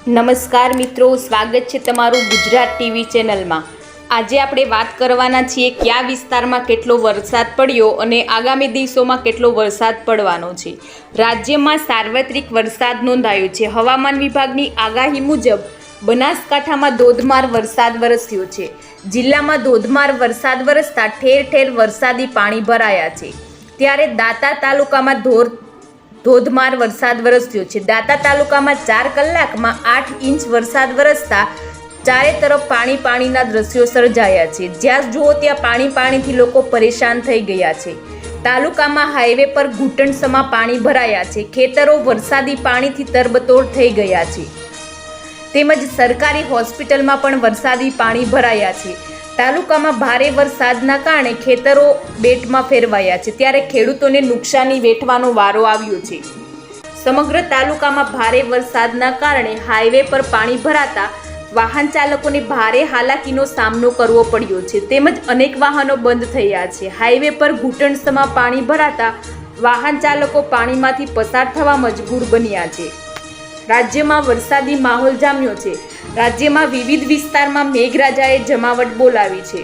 નમસ્કાર મિત્રો, સ્વાગત છે તમારું ગુજરાત ટીવી ચેનલમાં। આજે આપણે વાત કરવાના છીએ કયા વિસ્તારમાં કેટલો વરસાદ પડ્યો અને આગામી દિવસોમાં કેટલો વરસાદ પડવાનો છે। રાજ્યમાં સાર્વત્રિક વરસાદ નોંધાયો છે। હવામાન વિભાગની આગાહી મુજબ બનાસકાંઠામાં ધોધમાર વરસાદ વરસ્યો છે। જિલ્લામાં ધોધમાર વરસાદ વરસતા ઠેર ઠેર વરસાદી પાણી ભરાયા છે। ત્યારે દાંતા તાલુકામાં ધોધમાર વરસાદ વરસ્યો છે। દાંતા તાલુકામાં 4 કલાકમાં 8 ઇંચ વરસાદ વરસતા ચારે તરફ પાણીના દ્રશ્યો સર્જાયા છે। જ્યાં જુઓ ત્યાં પાણીથી લોકો પરેશાન થઈ ગયા છે। તાલુકામાં હાઈવે પર ઘૂંટણસમા પાણી ભરાયા છે। ખેતરો વરસાદી પાણીથી તરબતોડ થઈ ગયા છે। તેમજ સરકારી હોસ્પિટલમાં પણ વરસાદી પાણી ભરાયા છે। તાલુકામાં ભારે વરસાદના કારણે ખેતરો બેટમાં ફેરવાયા છે, ત્યારે ખેડૂતોને નુકસાની વેઠવાનો વારો આવ્યો છે। સમગ્ર તાલુકામાં ભારે વરસાદના કારણે હાઈવે પર પાણી ભરાતા વાહન ચાલકોને ભારે હાલાકીનો સામનો કરવો પડ્યો છે, તેમજ અનેક વાહનો બંધ થયા છે। હાઈવે પર ઘૂંટણસમા પાણી ભરાતા વાહન ચાલકો પાણીમાંથી પસાર થવા મજબૂર બન્યા છે। રાજ્યમાં વરસાદી માહોલ જામ્યો છે। રાજ્યમાં વિવિધ વિસ્તારમાં મેઘરાજાએ જમાવટ બોલાવી છે।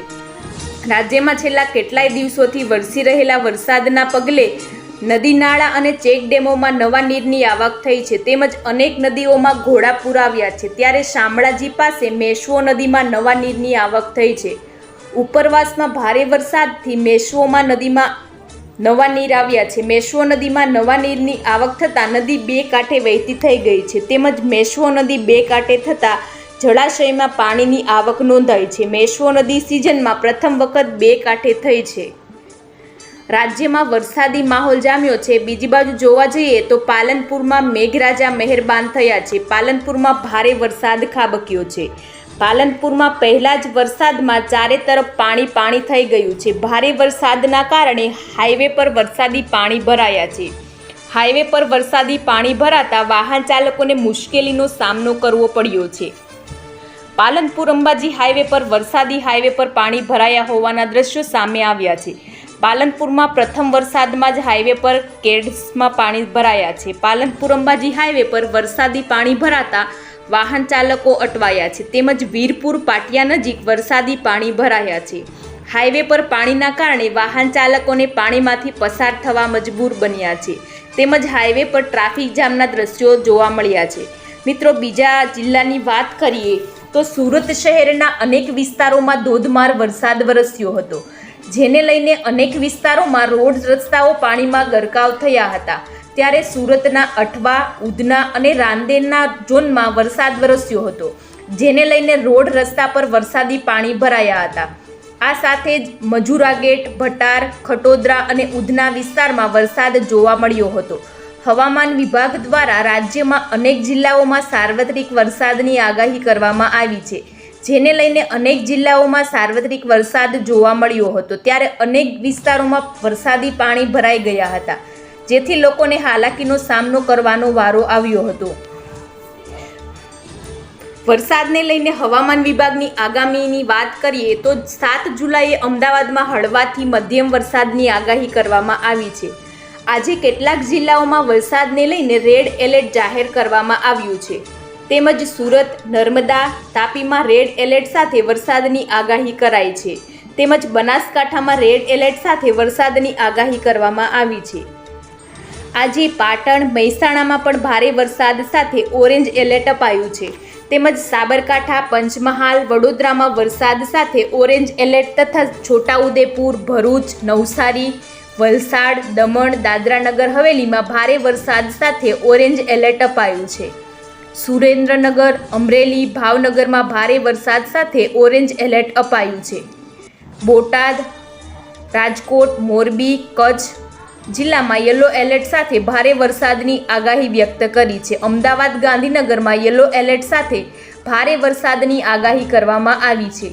રાજ્યમાં છેલ્લા કેટલાય દિવસોથી વરસી રહેલા વરસાદના પગલે નદી નાળા અને ચેક ડેમોમાં નવા નીરની આવક થઈ છે, તેમજ અનેક નદીઓમાં ઘોડાપૂર આવ્યા છે। ત્યારે શામળાજી પાસે મેશ્વો નદીમાં નવા નીરની આવક થઈ છે। ઉપરવાસમાં ભારે વરસાદથી મેશ્વોમાં નદીમાં નવા નીર આવ્યા છે। મેશ્વો નદીમાં નવા નીરની આવક થતાં નદી બે કાંઠે વહેતી થઈ ગઈ છે, તેમજ મેશ્વો નદી બે કાંઠે થતાં જળાશયમાં પાણીની આવક નોંધાઈ છે। મેશ્વો નદી સિઝનમાં પ્રથમ વખત બે કાંઠે થઈ છે। રાજ્યમાં વરસાદી માહોલ જામ્યો છે। બીજી બાજુ જોવા જઈએ તો પાલનપુરમાં મેઘરાજા મહેરબાન થયા છે। પાલનપુરમાં ભારે વરસાદ ખાબક્યો છે। પાલનપુરમાં પહેલા જ વરસાદમાં ચારે તરફ પાણી થઈ ગયું છે। ભારે વરસાદના કારણે હાઈવે પર વરસાદી પાણી ભરાયા છે। હાઈવે પર વરસાદી પાણી ભરાતા વાહન ચાલકોને મુશ્કેલીનો સામનો કરવો પડ્યો છે। પાલનપુર અંબાજી હાઈવે પર વરસાદી હાઈવે પર પાણી ભરાયા હોવાના દ્રશ્યો સામે આવ્યા છે। પાલનપુરમાં પ્રથમ વરસાદમાં જ હાઈવે પર કેડ્સમાં પાણી ભરાયા છે। પાલનપુર અંબાજી હાઈવે પર વરસાદી પાણી ભરાતા વાહન ચાલકો અટવાયા છે, તેમજ વીરપુર પાટિયા નજીક વરસાદી પાણી ભરાયા છે। હાઈવે પર પાણીના કારણે વાહન ચાલકોને પાણીમાંથી પસાર થવા મજબૂર બન્યા છે, તેમજ હાઈવે પર ટ્રાફિક જામના દ્રશ્યો જોવા મળ્યા છે। મિત્રો, બીજા જિલ્લાની વાત કરીએ તો સુરત શહેરના અનેક વિસ્તારોમાં ધોધમાર વરસાદ વરસ્યો હતો, જેને લઈને અનેક વિસ્તારોમાં રોડ રસ્તાઓ પાણીમાં ગરકાવ થયા હતા। ત્યારે સુરતના અઠવા, ઉધના અને રાંદેરના ઝોનમાં વરસાદ વરસ્યો હતો, જેને લઈને રોડ રસ્તા પર વરસાદી પાણી ભરાયા હતા। આ સાથે જ મજુરા ગેટ, ભટાર, ખટોદરા અને ઉધના વિસ્તારમાં વરસાદ જોવા મળ્યો હતો। હવામાન વિભાગ દ્વારા રાજ્યમાં અનેક જિલ્લાઓમાં સાર્વત્રિક વરસાદની આગાહી કરવામાં આવી છે, જેને લઈને અનેક જિલ્લાઓમાં સાર્વત્રિક વરસાદ જોવા મળ્યો હતો। ત્યારે અનેક વિસ્તારોમાં વરસાદી પાણી ભરાઈ ગયા હતા, જેથી લોકોને હાલાકીનો સામનો કરવાનો વારો આવ્યો હતો। વરસાદને લઈને હવામાન વિભાગની આગામીની વાત કરીએ તો 7 જુલાઈએ અમદાવાદમાં હળવાથી મધ્યમ વરસાદની આગાહી કરવામાં આવી છે। આજે કેટલાક જિલ્લાઓમાં વરસાદને લઈને રેડ એલર્ટ જાહેર કરવામાં આવ્યું છે, તેમજ સુરત, નર્મદા, તાપીમાં રેડ એલર્ટ સાથે વરસાદની આગાહી કરાઈ છે, તેમજ બનાસકાંઠામાં રેડ એલર્ટ સાથે વરસાદની આગાહી કરવામાં આવી છે। આજે પાટણ, મહેસાણામાં પણ ભારે વરસાદ સાથે ઓરેન્જ એલર્ટ અપાયું છે, તેમજ સાબરકાંઠા, પંચમહાલ, વડોદરામાં વરસાદ સાથે ઓરેન્જ એલર્ટ તથા છોટાઉદેપુર, ભરૂચ, નવસારી, વલસાડ, દમણ, દાદરાનગર હવેલીમાં ભારે વરસાદ સાથે ઓરેન્જ એલર્ટ અપાયું છે। સુરેન્દ્રનગર, અમરેલી, ભાવનગરમાં ભારે વરસાદ સાથે ઓરેન્જ એલર્ટ અપાયું છે। બોટાદ, રાજકોટ, મોરબી, કચ્છ જિલ્લામાં યલો એલર્ટ સાથે ભારે વરસાદની આગાહી વ્યક્ત કરી છે। અમદાવાદ, ગાંધીનગરમાં યલો એલર્ટ સાથે ભારે વરસાદની આગાહી કરવામાં આવી છે।